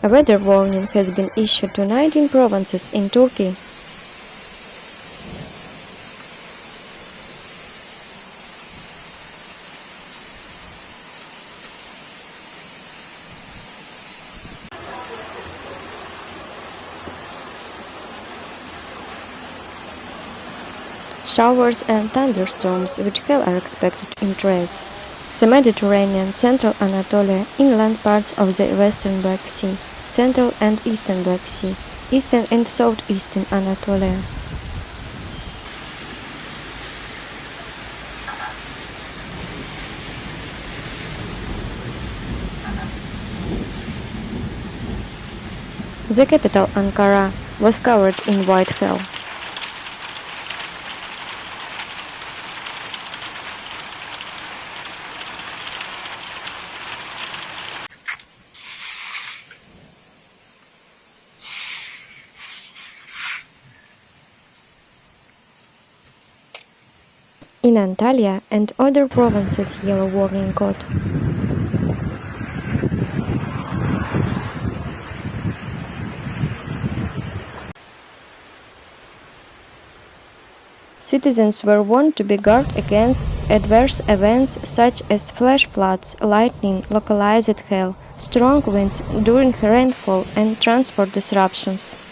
A weather warning has been issued to 19 provinces in Turkey. Showers and thunderstorms with hail are expected in Thrace, the Mediterranean, Central Anatolia, inland parts of the Western Black Sea, Central and Eastern Black Sea, Eastern and Southeastern Anatolia. The capital, Ankara, was covered in white hail. In Antalya and other provinces, yellow warning code. Citizens were warned to be guarded against adverse events such as flash floods, lightning, localized hail, strong winds during rainfall, and transport disruptions.